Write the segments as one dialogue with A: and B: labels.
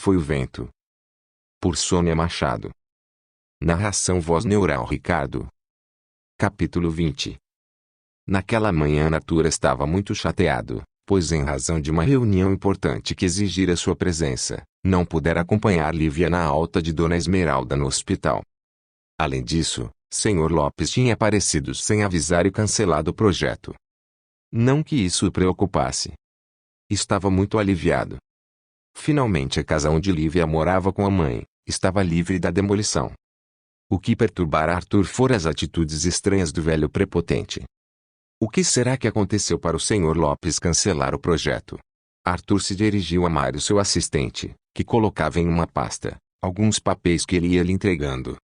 A: foi o vento. Por Sônia Machado. Narração voz neural Ricardo. Capítulo 20. Naquela manhã Arthur estava muito chateado, pois em razão de uma reunião importante que exigira sua presença, não pudera acompanhar Lívia na alta de Dona Esmeralda no hospital. Além disso, Sr. Lopes tinha aparecido sem avisar e cancelado o projeto. Não que isso o preocupasse. Estava muito aliviado. Finalmente a casa onde Lívia morava com a mãe, estava livre da demolição. O que perturbara Arthur fora as atitudes estranhas do velho prepotente. O que será que aconteceu para o Sr. Lopes cancelar o projeto? Arthur se dirigiu a Mário, seu assistente, que colocava em uma pasta alguns papéis que ele ia lhe entregando.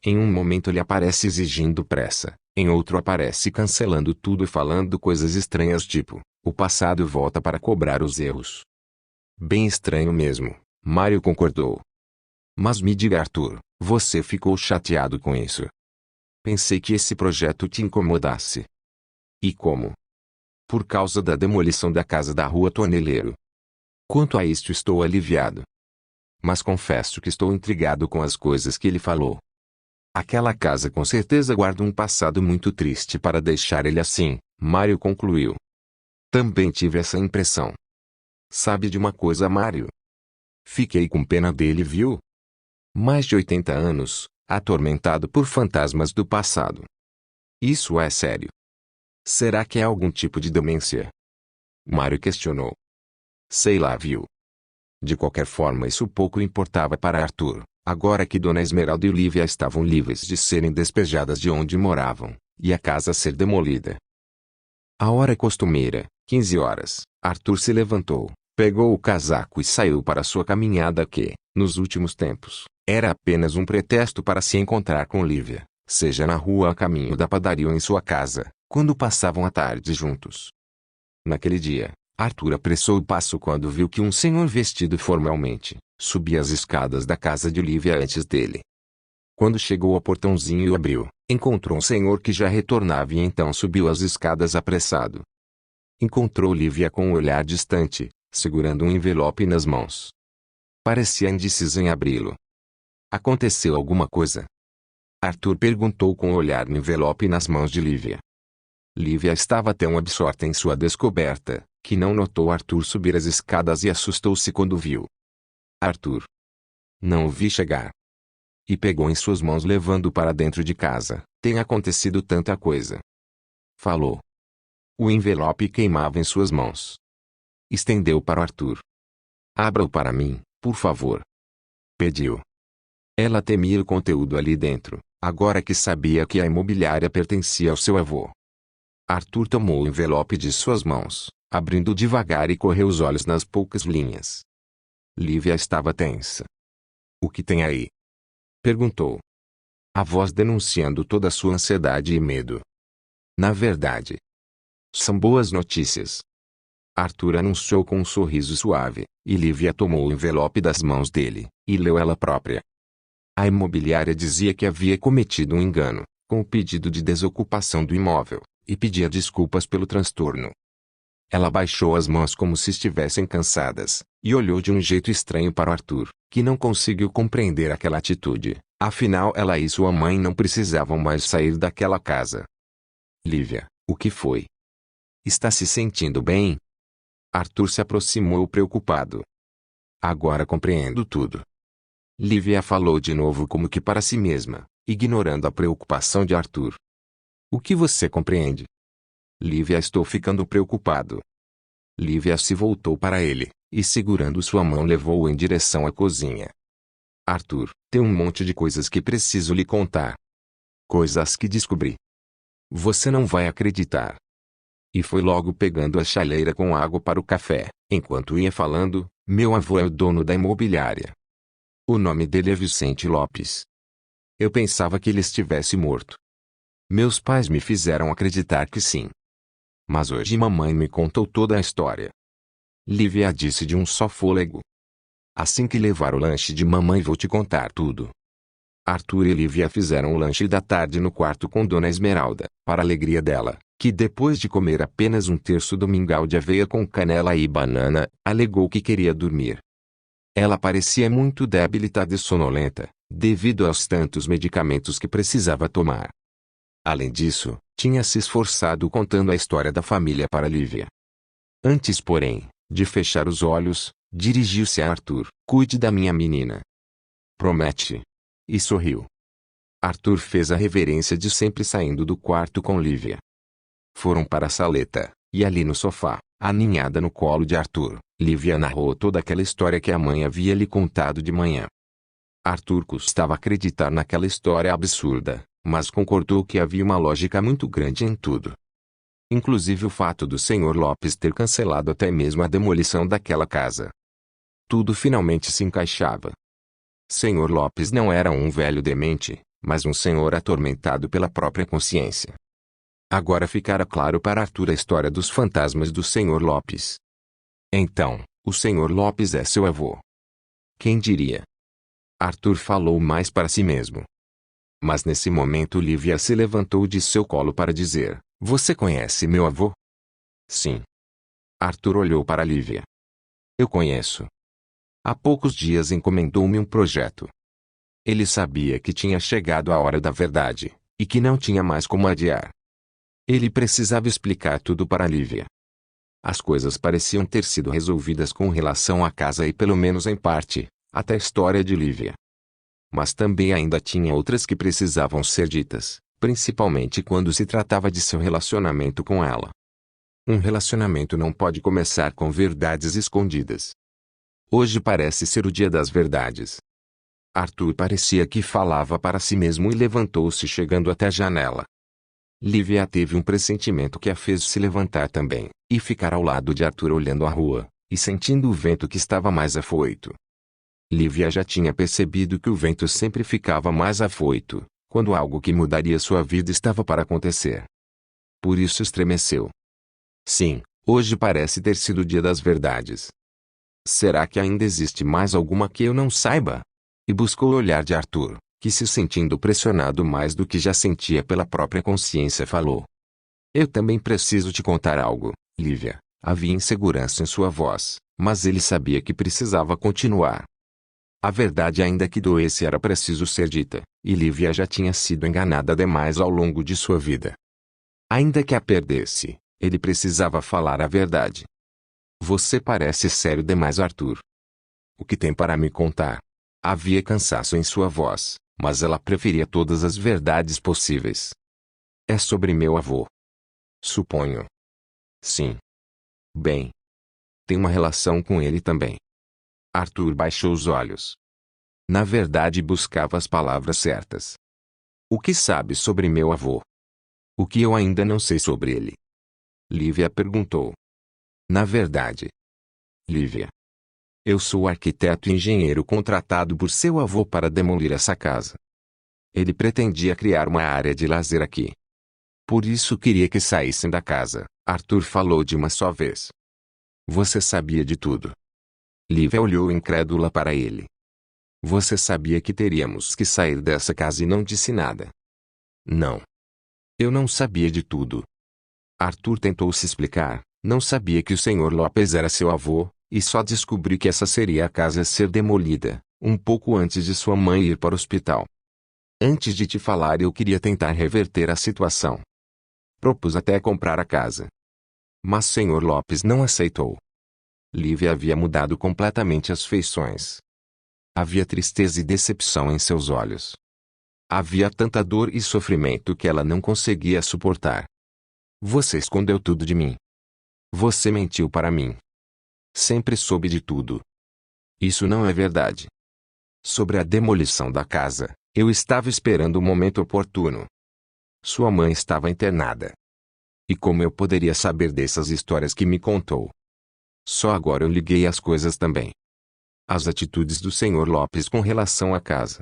A: Em um momento ele aparece exigindo pressa, em outro aparece cancelando tudo e falando coisas estranhas tipo, o passado volta para cobrar os erros. Bem estranho mesmo, Mário concordou. Mas me diga, Arthur, você ficou chateado com isso? Pensei que esse projeto te incomodasse. E como? Por causa da demolição da casa da Rua Toneleiro. Quanto a isto estou aliviado. Mas confesso que estou intrigado com as coisas que ele falou. Aquela casa com certeza guarda um passado muito triste para deixar ele assim, Mário concluiu. Também tive essa impressão. Sabe de uma coisa, Mário? Fiquei com pena dele, viu? Mais de 80 anos, atormentado por fantasmas do passado. Isso é sério. Será que é algum tipo de demência? Mário questionou. Sei lá, viu? De qualquer forma, isso pouco importava para Arthur, agora que Dona Esmeralda e Lívia estavam livres de serem despejadas de onde moravam, e a casa ser demolida. A hora costumeira, 15 horas, Arthur se levantou, pegou o casaco e saiu para sua caminhada que, nos últimos tempos, era apenas um pretexto para se encontrar com Lívia, seja na rua a caminho da padaria ou em sua casa, quando passavam a tarde juntos. Naquele dia, Arthur apressou o passo quando viu que um senhor vestido formalmente subia as escadas da casa de Lívia antes dele. Quando chegou ao portãozinho e o abriu, encontrou um senhor que já retornava e então subiu as escadas apressado. Encontrou Lívia com um olhar distante, segurando um envelope nas mãos. Parecia indeciso em abri-lo. Aconteceu alguma coisa? Arthur perguntou com o olhar no envelope nas mãos de Lívia. Lívia estava tão absorta em sua descoberta, que não notou Arthur subir as escadas e assustou-se quando o viu. Arthur. Não o vi chegar. E pegou em suas mãos levando-o para dentro de casa. Tem acontecido tanta coisa. Falou. O envelope queimava em suas mãos. Estendeu para Arthur. Abra-o para mim, por favor. Pediu. Ela temia o conteúdo ali dentro, agora que sabia que a imobiliária pertencia ao seu avô. Arthur tomou o envelope de suas mãos, abrindo devagar e correu os olhos nas poucas linhas. Lívia estava tensa. O que tem aí? Perguntou. A voz denunciando toda a sua ansiedade e medo. Na verdade, são boas notícias. Arthur anunciou com um sorriso suave, e Lívia tomou o envelope das mãos dele, e leu ela própria. A imobiliária dizia que havia cometido um engano, com o pedido de desocupação do imóvel, e pedia desculpas pelo transtorno. Ela baixou as mãos como se estivessem cansadas, e olhou de um jeito estranho para Arthur, que não conseguiu compreender aquela atitude, afinal ela e sua mãe não precisavam mais sair daquela casa. Lívia, o que foi? Está se sentindo bem? Arthur se aproximou preocupado. Agora compreendo tudo. Lívia falou de novo como que para si mesma, ignorando a preocupação de Arthur. O que você compreende? Lívia, estou ficando preocupado. Lívia se voltou para ele, e segurando sua mão levou-o em direção à cozinha. Arthur, tem um monte de coisas que preciso lhe contar. Coisas que descobri. Você não vai acreditar. E foi logo pegando a chaleira com água para o café, enquanto ia falando, meu avô é o dono da imobiliária. O nome dele é Vicente Lopes. Eu pensava que ele estivesse morto. Meus pais me fizeram acreditar que sim. Mas hoje mamãe me contou toda a história. Lívia disse de um só fôlego. Assim que levar o lanche de mamãe vou te contar tudo. Arthur e Lívia fizeram o lanche da tarde no quarto com Dona Esmeralda, para a alegria dela, que depois de comer apenas um terço do mingau de aveia com canela e banana, alegou que queria dormir. Ela parecia muito debilitada e sonolenta, devido aos tantos medicamentos que precisava tomar. Além disso, tinha se esforçado contando a história da família para Lívia. Antes, porém, de fechar os olhos, dirigiu-se a Arthur. Cuide da minha menina. Promete. E sorriu. Arthur fez a reverência de sempre saindo do quarto com Lívia. Foram para a saleta, e ali no sofá, aninhada no colo de Arthur, Lívia narrou toda aquela história que a mãe havia lhe contado de manhã. Arthur custava acreditar naquela história absurda, mas concordou que havia uma lógica muito grande em tudo. Inclusive o fato do Sr. Lopes ter cancelado até mesmo a demolição daquela casa. Tudo finalmente se encaixava. Sr. Lopes não era um velho demente, mas um senhor atormentado pela própria consciência. Agora ficara claro para Arthur a história dos fantasmas do Sr. Lopes. Então, o Sr. Lopes é seu avô. Quem diria? Arthur falou mais para si mesmo. Mas nesse momento Lívia se levantou de seu colo para dizer: Você conhece meu avô? Sim. Arthur olhou para Lívia. Eu conheço. Há poucos dias encomendou-me um projeto. Ele sabia que tinha chegado a hora da verdade, e que não tinha mais como adiar. Ele precisava explicar tudo para Lívia. As coisas pareciam ter sido resolvidas com relação à casa e pelo menos em parte, até a história de Lívia. Mas também ainda tinha outras que precisavam ser ditas, principalmente quando se tratava de seu relacionamento com ela. Um relacionamento não pode começar com verdades escondidas. Hoje parece ser o dia das verdades. Arthur parecia que falava para si mesmo e levantou-se chegando até a janela. Lívia teve um pressentimento que a fez se levantar também, e ficar ao lado de Arthur olhando a rua, e sentindo o vento que estava mais afoito. Lívia já tinha percebido que o vento sempre ficava mais afoito, quando algo que mudaria sua vida estava para acontecer. Por isso estremeceu. Sim, hoje parece ter sido o dia das verdades. Será que ainda existe mais alguma que eu não saiba? E buscou o olhar de Arthur, que se sentindo pressionado mais do que já sentia pela própria consciência falou. Eu também preciso te contar algo, Lívia. Havia insegurança em sua voz, mas ele sabia que precisava continuar. A verdade ainda que doesse era preciso ser dita, e Lívia já tinha sido enganada demais ao longo de sua vida. Ainda que a perdesse, ele precisava falar a verdade. Você parece sério demais, Arthur. O que tem para me contar? Havia cansaço em sua voz, mas ela preferia todas as verdades possíveis. É sobre meu avô. Suponho. Sim. Bem. Tem uma relação com ele também. Arthur baixou os olhos. Na verdade buscava as palavras certas. O que sabe sobre meu avô? O que eu ainda não sei sobre ele? Lívia perguntou. Na verdade. Lívia. Eu sou o arquiteto e engenheiro contratado por seu avô para demolir essa casa. Ele pretendia criar uma área de lazer aqui. Por isso queria que saíssem da casa, Arthur falou de uma só vez. Você sabia de tudo. Lívia olhou incrédula para ele. Você sabia que teríamos que sair dessa casa e não disse nada. Não. Eu não sabia de tudo. Arthur tentou se explicar, não sabia que o Sr. Lopes era seu avô, e só descobri que essa seria a casa a ser demolida, um pouco antes de sua mãe ir para o hospital. Antes de te falar eu queria tentar reverter a situação. Propus até comprar a casa. Mas Sr. Lopes não aceitou. Lívia havia mudado completamente as feições. Havia tristeza e decepção em seus olhos. Havia tanta dor e sofrimento que ela não conseguia suportar. Você escondeu tudo de mim. Você mentiu para mim. Sempre soube de tudo. Isso não é verdade. Sobre a demolição da casa, eu estava esperando o momento oportuno. Sua mãe estava internada. E como eu poderia saber dessas histórias que me contou? Só agora eu liguei as coisas também. As atitudes do Sr. Lopes com relação à casa.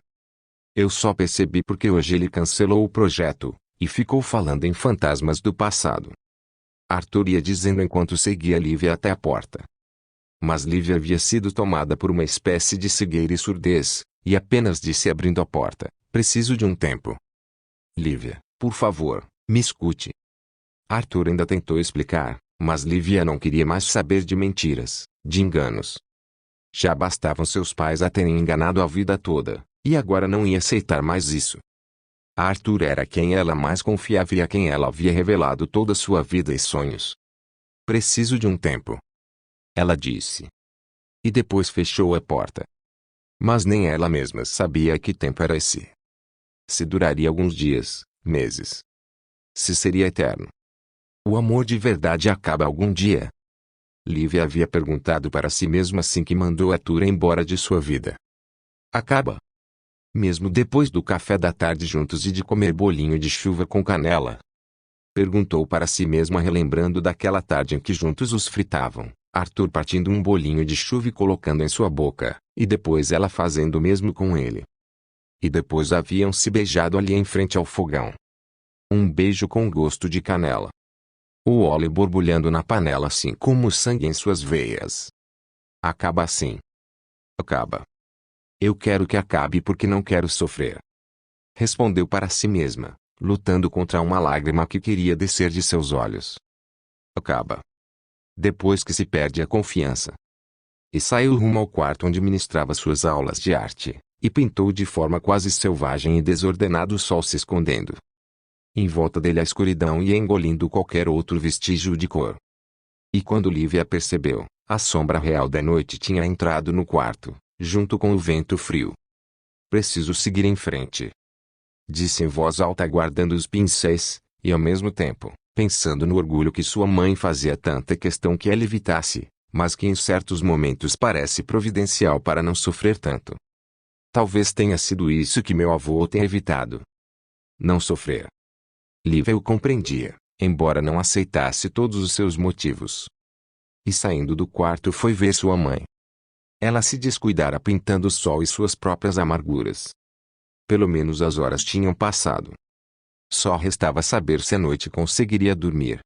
A: Eu só percebi porque hoje ele cancelou o projeto, e ficou falando em fantasmas do passado. Arthur ia dizendo enquanto seguia Lívia até a porta. Mas Lívia havia sido tomada por uma espécie de cegueira e surdez, e apenas disse abrindo a porta, preciso de um tempo. Lívia, por favor, me escute. Arthur ainda tentou explicar, mas Lívia não queria mais saber de mentiras, de enganos. Já bastavam seus pais a terem enganado a vida toda, e agora não ia aceitar mais isso. Arthur era quem ela mais confiava e a quem ela havia revelado toda sua vida e sonhos. Preciso de um tempo, ela disse. E depois fechou a porta. Mas nem ela mesma sabia que tempo era esse. Se duraria alguns dias, meses. Se seria eterno. O amor de verdade acaba algum dia? Lívia havia perguntado para si mesma assim que mandou Arthur embora de sua vida. Acaba? Mesmo depois do café da tarde juntos e de comer bolinho de chuva com canela? Perguntou para si mesma relembrando daquela tarde em que juntos os fritavam, Arthur partindo um bolinho de chuva e colocando em sua boca, e depois ela fazendo o mesmo com ele. E depois haviam se beijado ali em frente ao fogão. Um beijo com gosto de canela. O óleo borbulhando na panela assim como o sangue em suas veias. Acaba assim. Acaba. Eu quero que acabe porque não quero sofrer. Respondeu para si mesma, lutando contra uma lágrima que queria descer de seus olhos. Acaba. Depois que se perde a confiança. E saiu rumo ao quarto onde ministrava suas aulas de arte, e pintou de forma quase selvagem e desordenada o sol se escondendo. Em volta dele a escuridão ia engolindo qualquer outro vestígio de cor. E quando Lívia percebeu, a sombra real da noite tinha entrado no quarto, junto com o vento frio. Preciso seguir em frente. Disse em voz alta guardando os pincéis, e ao mesmo tempo, pensando no orgulho que sua mãe fazia tanta questão que ela evitasse, mas que em certos momentos parece providencial para não sofrer tanto. Talvez tenha sido isso que meu avô tenha evitado. Não sofrer. Lívia o compreendia, embora não aceitasse todos os seus motivos. E saindo do quarto foi ver sua mãe. Ela se descuidara pintando o sol e suas próprias amarguras. Pelo menos as horas tinham passado. Só restava saber se à noite conseguiria dormir.